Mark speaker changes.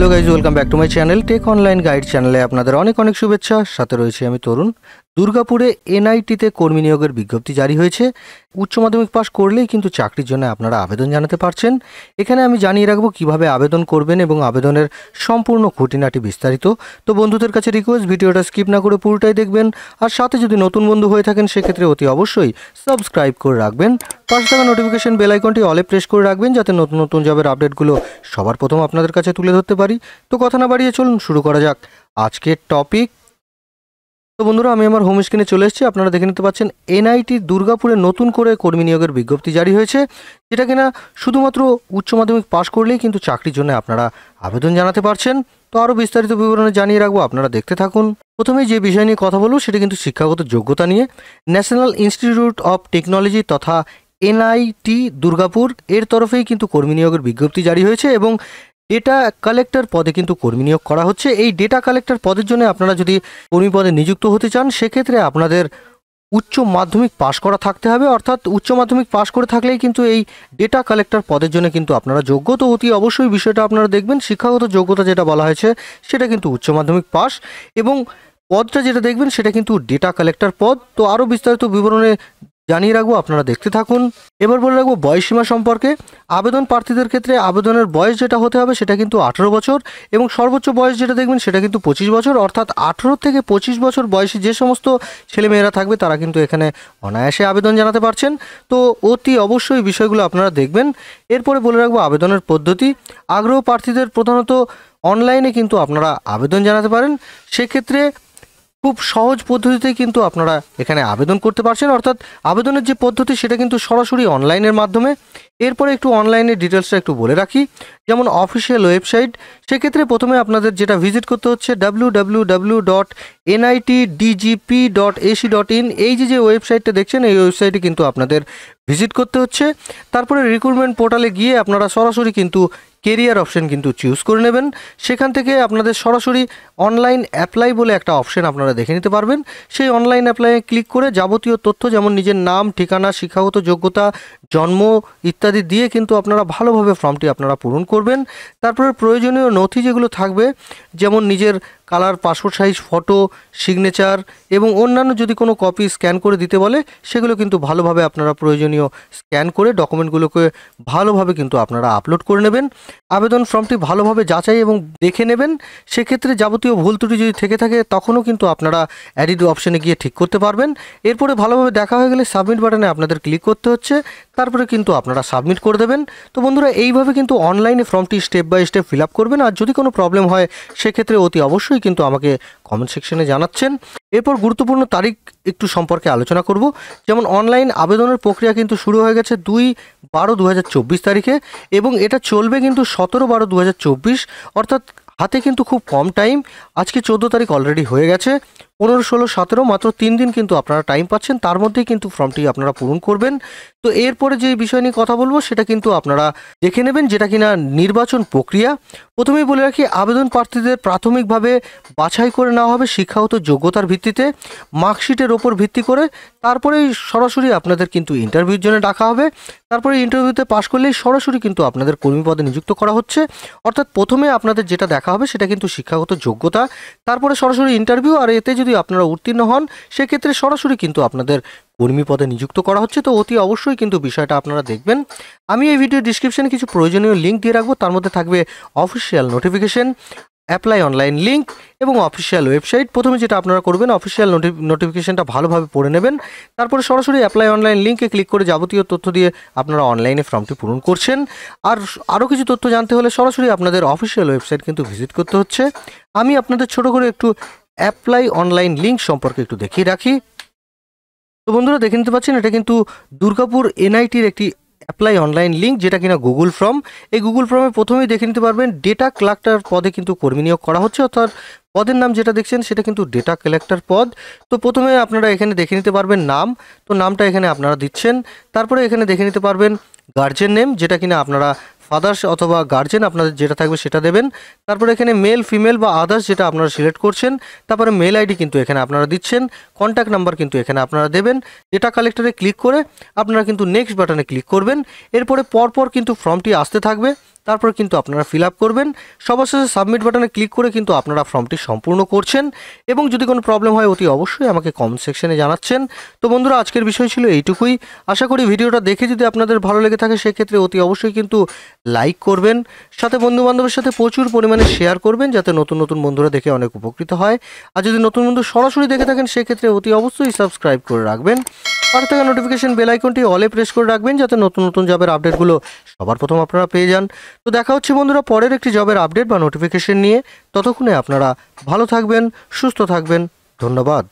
Speaker 1: Hello guys, welcome back to my channel tech online guide চ্যানেলে আপনাদের অনেক অনেক শুভেচ্ছা। সাথে রয়েছে আমি তরুণ। দুর্গাপুরে এনআইটিতে কর্মী নিয়োগের বিজ্ঞপ্তি জারি হয়েছে। উচ্চ মাধ্যমিক পাস করলেই কিন্তু চাকরির জন্য আপনারা আবেদন জানাতে পারছেন। এখানে আমি জানিয়ে রাখবো কিভাবে আবেদন করবেন এবং আবেদনের সম্পূর্ণ খুঁটিনাটি বিস্তারিত। তো বন্ধুদের কাছে রিকোয়েস্ট, ভিডিওটা স্কিপ না করে পুরোটাই দেখবেন। আর সাথে যদি নতুন বন্ধু হয়ে থাকেন সেক্ষেত্রে অতি অবশ্যই সাবস্ক্রাইব করে রাখবেন। পাশে থাকা নোটিফিকেশন বেল আইকনটি অলে প্রেস করে রাখবেন যাতে নতুন নতুন জবের আপডেটগুলো সবার প্রথম আপনাদের কাছে তুলে ধরতে পারি। তো কথা না বাড়িয়ে চলুন শুরু করা যাক আজকের টপিক। তো বন্ধুরা, আমি আমার হোম স্ক্রিনে চলে এসেছি। আপনারা দেখে নিতে পাচ্ছেন এনআইটি দুর্গাপুরে নতুন করে কর্মী নিয়োগের বিজ্ঞপ্তি জারি হয়েছে, যেটা কিনা শুধুমাত্র উচ্চ মাধ্যমিক পাশ করলেই কিন্তু চাকরির জন্য আপনারা আবেদন জানাতে পারছেন। তো আরও বিস্তারিত বিবরণে জানিয়ে রাখবো, আপনারা দেখতে থাকুন। প্রথমেই যে বিষয় নিয়ে কথা বলবো সেটা কিন্তু শিক্ষাগত যোগ্যতা নিয়ে। ন্যাশনাল ইনস্টিটিউট অফ টেকনোলজি তথা এনআইটি দুর্গাপুর এর তরফেই কিন্তু কর্মী নিয়োগের বিজ্ঞপ্তি জারি হয়েছে এবং ডেটা কালেক্টর পদে কিন্তু কর্মী নিয়োগ করা হচ্ছে। এই ডেটা কালেক্টর পদের জন্য আপনারা যদি কর্মী পদে নিযুক্ত হতে চান সেক্ষেত্রে আপনাদের উচ্চ মাধ্যমিক পাশ করা থাকতে হবে, অর্থাৎ উচ্চ মাধ্যমিক পাশ করে থাকলেই কিন্তু এই ডেটা কালেক্টর পদের জন্য কিন্তু আপনারা যোগ্য। তো অতি অবশ্যই বিষয়টা আপনারা দেখবেন, শিক্ষাগত যোগ্যতা যেটা বলা হয়েছে সেটা কিন্তু উচ্চ মাধ্যমিক পাশ এবং পদটা যেটা দেখবেন সেটা কিন্তু ডেটা কালেক্টর পদ। তো আরও বিস্তারিত বিবরণে জানিয়ে রাখবো, আপনারা দেখতে থাকুন। এবার বলে রাখবো বয়সসীমা সম্পর্কে। আবেদন প্রার্থীদের ক্ষেত্রে আবেদনের বয়স যেটা হতে হবে সেটা কিন্তু 18 বছর এবং সর্বোচ্চ বয়স যেটা দেখবেন সেটা কিন্তু 25 বছর, অর্থাৎ 18 থেকে 25 বছর বয়সী যে সমস্ত ছেলেমেয়েরা থাকবে তারা কিন্তু এখানে অনায়াসে আবেদন জানাতে পারছেন। তো অতি অবশ্যই বিষয়গুলো আপনারা দেখবেন। এরপরে বলে রাখবো আবেদনের পদ্ধতি। আগ্রহ প্রার্থীদের প্রধানত অনলাইনে কিন্তু আপনারা আবেদন জানাতে পারেন। সেক্ষেত্রে খুব সহজ পদ্ধতিতেই কিন্তু আপনারা এখানে আবেদন করতে পারছেন, অর্থাৎ আবেদনের যে পদ্ধতি সেটা কিন্তু সরাসরি অনলাইনের মাধ্যমে। এরপরে একটু অনলাইনের ডিটেলসটা একটু বলে রাখি, যেমন অফিসিয়াল ওয়েবসাইট। সেক্ষেত্রে প্রথমে আপনাদের যেটা ভিজিট করতে হচ্ছে www.nitdgp.ac.in। এই যে ওয়েবসাইটটা দেখছেন এই ওয়েবসাইটে কিন্তু আপনাদের ভিজিট করতে হচ্ছে। তারপরে রিক্রুটমেন্ট পোর্টালে গিয়ে আপনারা সরাসরি কিন্তু কেরিয়ার অপশন কিন্তু চুজ করে নেবেন। সেখান থেকে আপনাদের সরাসরি অনলাইন অ্যাপ্লাই বলে একটা অপশন আপনারা দেখে নিতে পারবেন। সেই অনলাইন অ্যাপ্লাইয়ে ক্লিক করে যাবতীয় তথ্য যেমন নিজের নাম, ঠিকানা, শিক্ষাগত যোগ্যতা, জন্ম ইত্যাদি দিয়ে কিন্তু আপনারা ভালোভাবে ফর্মটি আপনারা পূরণ করবেন। তারপরে প্রয়োজনীয় নথি যেগুলো থাকবে, যেমন নিজের colour passport size photo, signature এবং অন্যান্য যদি কোনো কপি স্ক্যান করে দিতে বলে সেগুলো কিন্তু ভালোভাবে আপনারা প্রয়োজনীয় স্ক্যান করে ডকুমেন্টগুলোকে ভালোভাবে কিন্তু আপনারা আপলোড করে নেবেন। আবেদন ফর্মটি ভালোভাবে যাচাই এবং দেখে নেবেন। সেক্ষেত্রে যাবতীয় ভুল ত্রুটি যদি থেকে থাকে তখনও কিন্তু আপনারা এডিট অপশানে গিয়ে ঠিক করতে পারবেন। এরপরে ভালোভাবে দেখা হয়ে গেলে সাবমিট বাটনে আপনাদের ক্লিক করতে হচ্ছে, তারপরে কিন্তু আপনারা সাবমিট করে দেবেন। তো বন্ধুরা, এইভাবে কিন্তু অনলাইনে ফর্মটি step by step fill up করবেন। আর যদি কোনো প্রবলেম হয় সেক্ষেত্রে অতি অবশ্যই কিন্তু আমাকে কমেন্ট সেকশনে জানাচ্ছেন। এরপর গুরুত্বপূর্ণ তারিখ একটু সম্পর্কে আলোচনা করব। যেমন অনলাইন আবেদনের প্রক্রিয়া কিন্তু শুরু হয়ে গেছে 2/12/2024 তারিখে এবং এটা চলবে কিন্তু 17/12/2024, অর্থাৎ হাতে কিন্তু খুব কম টাইম। আজকে 14 তারিখ অলরেডি হয়ে গেছে, 15, 16, 17 মাত্র 3 দিন কিন্তু আপনারা টাইম পাচ্ছেন। তার মধ্যেই কিন্তু ফর্মটি আপনারা পূরণ করবেন। তো এরপরে যে বিষয় নিয়ে কথা বলবো সেটা কিন্তু আপনারা দেখে নেবেন, যেটা কিনা নির্বাচন প্রক্রিয়া। প্রথমেই বলে রাখি, আবেদন প্রার্থীদের প্রাথমিকভাবে বাছাই করে নেওয়া হবে শিক্ষাগত যোগ্যতার ভিত্তিতে, মার্কশিটের ওপর ভিত্তি করে। তারপরেই সরাসরি আপনাদের কিন্তু ইন্টারভিউর জন্য ডাকা হবে। তারপরে ইন্টারভিউতে পাশ করলেই সরাসরি কিন্তু আপনাদের কর্মী পদে নিযুক্ত করা হচ্ছে। অর্থাৎ প্রথমে আপনাদের যেটা দেখা হবে সেটা কিন্তু শিক্ষাগত যোগ্যতা, তারপরে সরাসরি ইন্টারভিউ। আর এতে যদি আপনারা উত্তীর্ণ হন সেক্ষেত্রে সরাসরি কিন্তু আপনাদের কর্মী পদে নিযুক্ত করা হচ্ছে। তো অতি অবশ্যই কিন্তু বিষয়টা আপনারা দেখবেন। আমি এই ভিডিও ডিসক্রিপশনে কিছু প্রয়োজনীয় লিঙ্ক দিয়ে রাখবো, তার মধ্যে থাকবে official notification, apply online link এবং অফিসিয়াল ওয়েবসাইট। প্রথমে যেটা আপনারা করবেন, অফিসিয়াল নোটিফিকেশনটা ভালোভাবে পড়ে নেবেন। তারপরে সরাসরি অ্যাপ্লাই অনলাইন লিঙ্কে ক্লিক করে যাবতীয় তথ্য দিয়ে আপনারা অনলাইনে ফর্মটি পূরণ করছেন। আর আরও কিছু তথ্য জানতে হলে সরাসরি আপনাদের অফিসিয়াল ওয়েবসাইট কিন্তু ভিজিট করতে হচ্ছে। আমি আপনাদের ছোট করে একটু অ্যাপ্লাই অনলাইন লিঙ্ক সম্পর্কে একটু দেখিয়ে রাখি। তো বন্ধুরা, দেখে নিতে পাচ্ছেন এটা কিন্তু দুর্গাপুর এনআইটির একটি অ্যাপ্লাই অনলাইন লিঙ্ক, যেটা কিনা গুগল ফর্ম। এই গুগল ফর্মে প্রথমেই দেখে নিতে পারবেন ডেটা কালেক্টর পদে কিন্তু কর্মী নিয়োগ করা হচ্ছে, অর্থাৎ পদের নাম যেটা দেখছেন সেটা কিন্তু ডেটা কালেক্টর পদ। তো প্রথমে আপনারা এখানে দেখে নিতে পারবেন নাম, তো নামটা এখানে আপনারা দিচ্ছেন। তারপরে এখানে দেখে নিতে পারবেন গার্জেন নেম, যেটা কিনা আপনারা ফাদার্স অথবা গার্জেন আপনাদের যেটা থাকবে সেটা দেবেন। তারপরে এখানে মেল, ফিমেল বা আদার্স যেটা আপনারা সিলেক্ট করছেন। তারপরে মেল আইডি কিন্তু এখানে আপনারা দিচ্ছেন, কন্ট্যাক্ট নাম্বার কিন্তু এখানে আপনারা দেবেন। ডেটা কালেক্টরে ক্লিক করে আপনারা কিন্তু নেক্সট বাটনে ক্লিক করবেন। এরপরে পরপর কিন্তু ফর্মটি আসতে থাকবে। তারপর কিন্তু আপনারা ফিল আপ করবেন। সবার শেষে সাবমিট বাটনে ক্লিক করে কিন্তু আপনারা ফর্মটি সম্পূর্ণ করছেন এবং যদি কোনো প্রবলেম হয় অতি অবশ্যই আমাকে কমেন্ট সেকশনে জানাচ্ছেন। তো বন্ধুরা, আজকের বিষয় ছিল এইটুকুই। আশা করি ভিডিওটা দেখে যদি আপনাদের ভালো লেগে থাকে সেক্ষেত্রে অতি অবশ্যই কিন্তু লাইক করবেন, সাথে বন্ধুবান্ধবের সাথে প্রচুর পরিমাণে শেয়ার করবেন যাতে নতুন নতুন বন্ধুরা দেখে অনেক উপকৃত হয়। আর যদি নতুন বন্ধু সরাসরি দেখে থাকেন সেক্ষেত্রে অতি অবশ্যই সাবস্ক্রাইব করে রাখবেন। পাশে থাকা নোটিফিকেশন বেল আইকনটি অলে প্রেস করে রাখবেন যাতে নতুন নতুন জবের আপডেটগুলো সবার প্রথম আপনারা পেয়ে যান। তো দেখা হচ্ছে বন্ধুরা পরের একটি জবের আপডেট বা নোটিফিকেশন নিয়ে। ততক্ষণে আপনারা ভালো থাকবেন, সুস্থ থাকবেন। ধন্যবাদ।